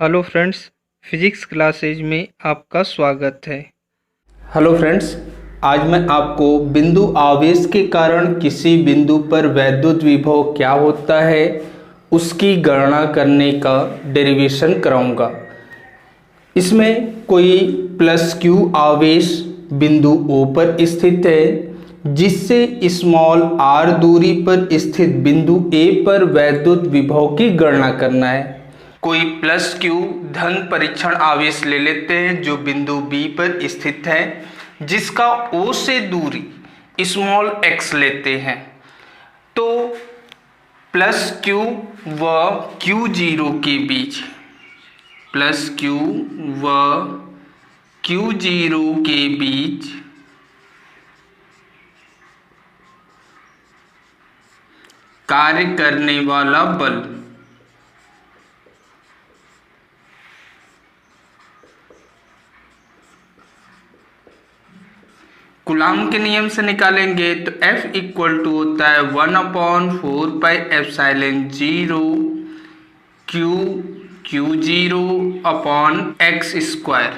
Hello friends, physics classes में आपका स्वागत है। हेलो फ्रेंड्स, आज मैं आपको बिंदु आवेश के कारण किसी बिंदु पर वैद्युत विभव क्या होता है उसकी गणना करने का डेरिवेशन कराऊंगा। इसमें कोई प्लस क्यू आवेश बिंदु O पर स्थित है जिससे स्मॉल r दूरी पर स्थित बिंदु A पर वैद्युत विभव की गणना करना है। कोई प्लस क्यू धन परीक्षण आवेश ले लेते हैं जो बिंदु B पर स्थित है जिसका O से दूरी स्मॉल x लेते हैं। तो प्लस क्यू व Q0 के बीच प्लस क्यू व Q0 के बीच कार्य करने वाला बल कूलॉम के नियम से निकालेंगे तो F इक्वल टू होता है 1/4πε0 Q0/x²।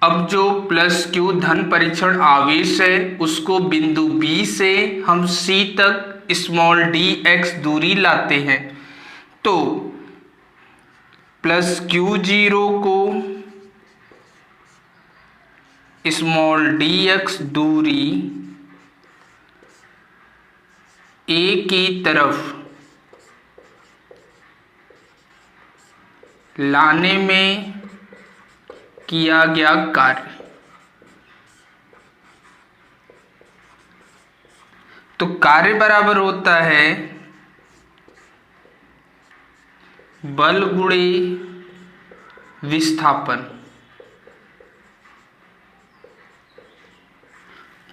अब जो प्लस क्यू धन परीक्षण आवेश है उसको बिंदु B से हम C तक स्मॉल dx दूरी लाते हैं। तो प्लस Q0 को स्मॉल dx दूरी A की तरफ लाने में किया गया कार्य। तो कार्य बराबर होता है बल गुणे विस्थापन।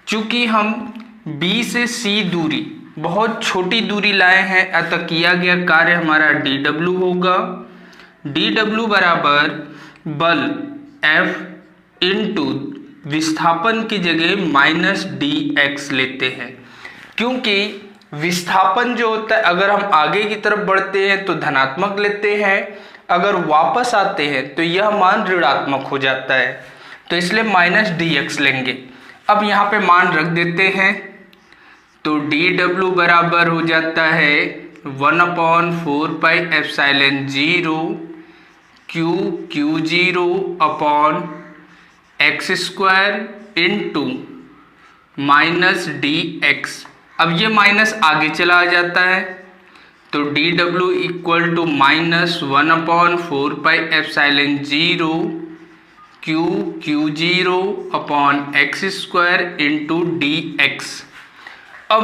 चूंकि हम B से C दूरी बहुत छोटी दूरी लाए हैं अतः किया गया कार्य हमारा dw होगा। dw बराबर बल F इंटू विस्थापन की जगह माइनस dx लेते हैं, क्योंकि विस्थापन जो होता है अगर हम आगे की तरफ बढ़ते हैं तो धनात्मक लेते हैं, अगर वापस आते हैं तो यह मान ऋणात्मक हो जाता है, तो इसलिए माइनस dx लेंगे। अब यहाँ पे मान रख देते हैं तो dw बराबर हो जाता है 1/4πε0 Q0/x² इंटू माइनस dx। अब ये माइनस आगे चला जाता है तो dw equal to minus 1/4πε0 Q0/x² into dx। अब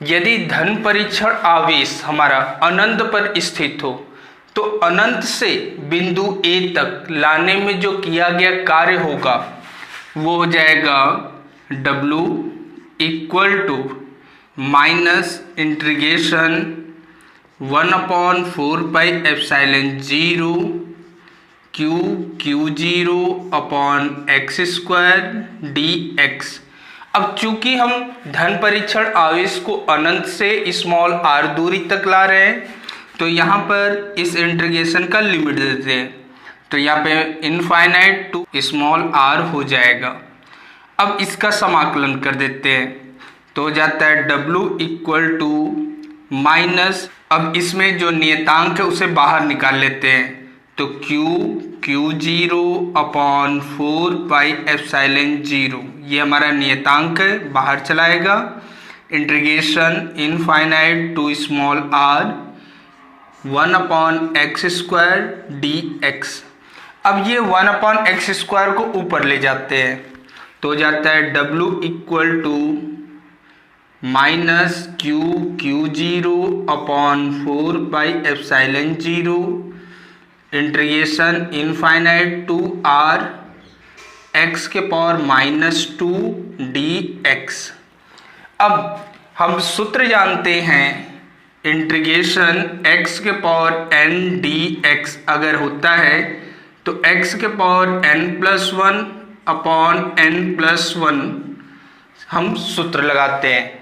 यदि धन परीक्षण आवेश हमारा अनंत पर स्थित हो तो अनंत से बिंदु A तक लाने में जो किया गया कार्य होगा वो हो जाएगा W equal to minus integration 1/4πε0 Q0/x² dx। अब चूंकि हम धन परीक्षण आवेश को अनंत से स्मॉल r दूरी तक ला रहे हैं तो यहाँ पर इस इंटीग्रेशन का लिमिट देते हैं, तो यहाँ पे इनफाइनाइट टू स्मॉल r हो जाएगा। अब इसका समाकलन कर देते हैं तो हो जाता है W इक्वल टू माइनस, अब इसमें जो नियतांक है उसे बाहर निकाल लेते हैं तो Q0/4πε0 ये हमारा नियतांक है, बाहर चलाएगा। Integration infinite to small r 1/x² dx। अब ये 1/x² को ऊपर ले जाते हैं तो हो जाता है W equal to minus Q0/4πε0 integration infinite to r x⁻² dx। अब हम सूत्र जानते हैं इंटीग्रेशन x⁻n dx अगर होता है तो x⁻n+1/n+1 हम सूत्र लगाते हैं,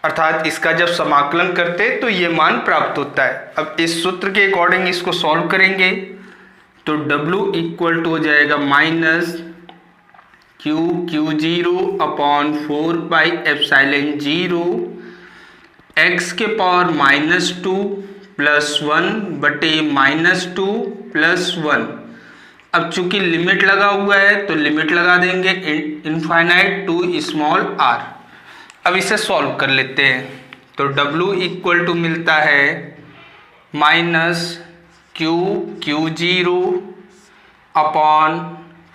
अर्थात इसका जब समाकलन करते हैं तो ये मान प्राप्त होता है। अब इस सूत्र के अकॉर्डिंग इसको सॉल्व करेंगे तो W इक्वल टू हो जाएगा माइनस Q0 अपॉन 4πε0 x के पावर -2 + 1 बटे -2 + 1। अब चूंकि लिमिट लगा हुआ है तो लिमिट लगा देंगे इनफाइनाइट टू स्मॉल r। अब इसे सॉल्व कर लेते हैं तो W इक्वल टू मिलता है माइनस Q0 अपॉन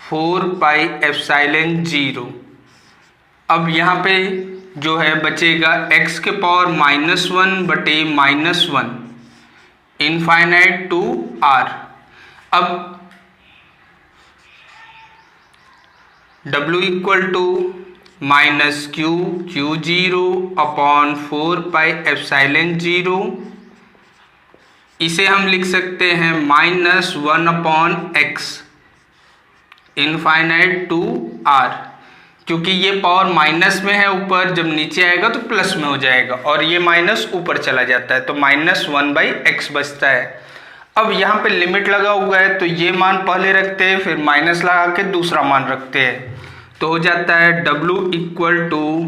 4πε0। अब यहाँ पे जो है बचेगा x के पावर -1 बटे -1 इनफाइनाइट टू r। अब W equal to minus Q0 upon 4πε0। इसे हम लिख सकते हैं -1 upon x infinite to r, क्योंकि ये पावर माइनस में है ऊपर, जब नीचे आएगा तो प्लस में हो जाएगा और ये माइनस ऊपर चला जाता है तो -1/x बचता है। अब यहाँ पे लिमिट लगा हुआ है तो ये मान पहले रखते हैं, फिर माइनस लगा के दूसरा मान रखते हैं तो हो जाता है W equal to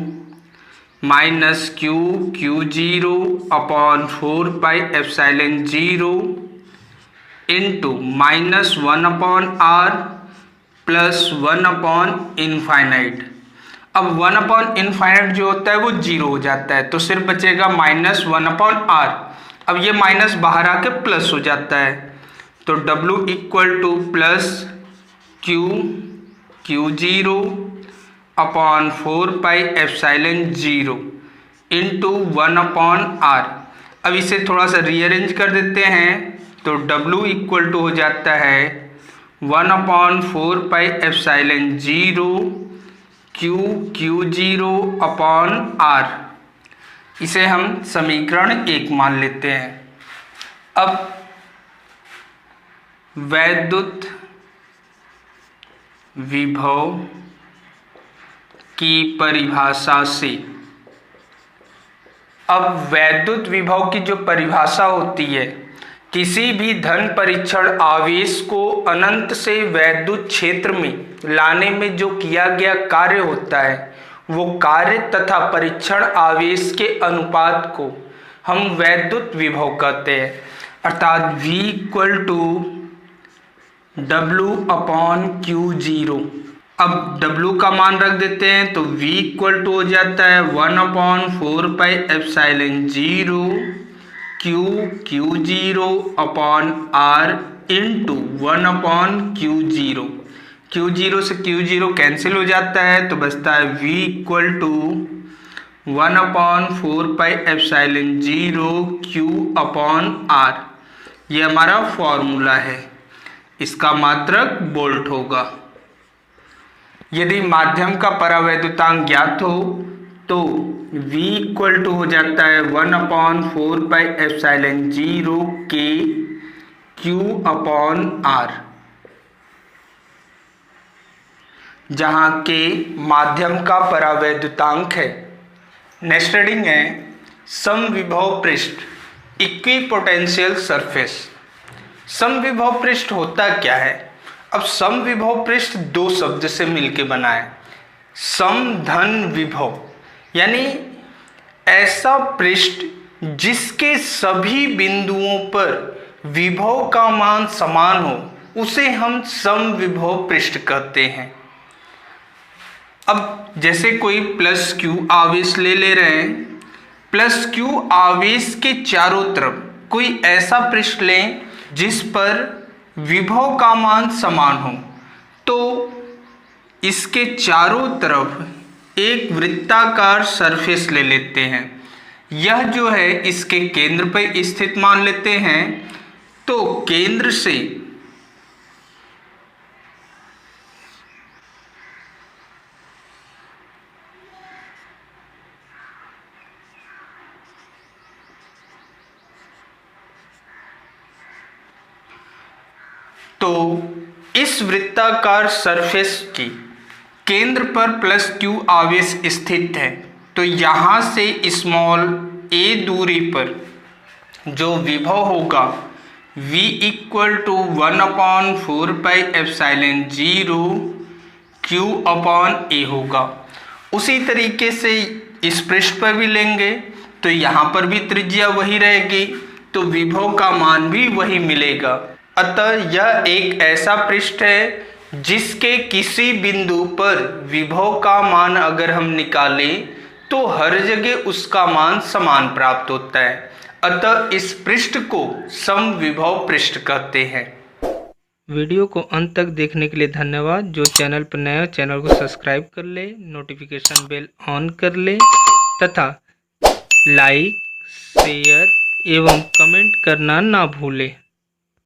minus Q0 upon 4πε0 into -1 upon r plus 1 upon infinite. अब 1 अपॉन इनफाइनाइट जो होता है वो 0 हो जाता है तो सिर्फ बचेगा -1 अपॉन r। अब ये माइनस बाहर आके प्लस हो जाता है तो W equal to plus Q0 upon 4πε0 into 1 upon r। अब इसे थोड़ा सा रीअरेंज कर देते हैं तो W इक्वल टू हो जाता है 1 अपॉन 4πε0 Q0 अपॉन r। इसे हम समीकरण 1 मान लेते हैं। अब वैद्युत विभव की परिभाषा से, अब वैद्युत विभव की जो परिभाषा होती है, किसी भी धन परीक्षण आवेश को अनंत से वैद्युत क्षेत्र में लाने में जो किया गया कार्य होता है वो कार्य तथा परीक्षण आवेश के अनुपात को हम वैद्युत विभव कहते हैं, अर्थात V equal to W upon Q0। अब W का मान रख देते हैं तो V इक्वल टू हो जाता है 1 upon 4πε0 Q0 upon R into 1 upon Q0। Q0 से Q0 कैंसिल हो जाता है तो बचता है V equal to 1 upon 4πε0 Q upon R। ये हमारा फॉर्मूला है, इसका मात्रक वोल्ट होगा। यदि माध्यम का परावैद्युतांक ज्ञात हो तो V इक्वल टू हो जाता है 1 upon 4πε0 K Q upon R, जहाँ K माध्यम का परावैद्युतांक है। नेक्स्ट रीडिंग है समविभव पृष्ठ, इक्विपोटेंशियल सरफेस। समविभव पृष्ठ होता क्या है? अब समविभव पृष्ठ दो शब्द से मिलकर बना है। समधन विभव यानी ऐसा पृष्ठ जिसके सभी बिंदुओं पर विभव का मान समान हो उसे हम समविभव पृष्ठ कहते हैं। अब जैसे कोई प्लस Q आवेश ले रहे हैं, प्लस Q आवेश के चारों तरफ कोई ऐसा पृष्ठ लें जिस पर विभव का मान समान हो, तो इसके चारों तरफ एक वृत्ताकार सरफेस ले लेते हैं। यह जो है इसके केंद्र पर स्थित मान लेते हैं, तो केंद्र से तो इस वृत्ताकार सरफेस की केंद्र पर प्लस Q आवेश स्थित है, तो यहाँ से स्मॉल a दूरी पर जो विभव होगा v equal to 1/4πε0 q upon a होगा। उसी तरीके से इस पृष्ठ पर भी लेंगे तो यहाँ पर भी त्रिज्या वही रहेगी, तो विभव का मान भी वही मिलेगा। अतः यह एक ऐसा पृष्ठ है जिसके किसी बिंदु पर विभव का मान अगर हम निकालें तो हर जगह उसका मान समान प्राप्त होता है। अतः इस पृष्ठ को समविभव पृष्ठ कहते हैं। वीडियो को अंत तक देखने के लिए धन्यवाद। जो चैनल पर नया है चैनल को सब्सक्राइब कर ले, नोटिफिकेशन बेल ऑन कर ले तथा लाइक, शेयर एवं कमेंट करना ना भूलें।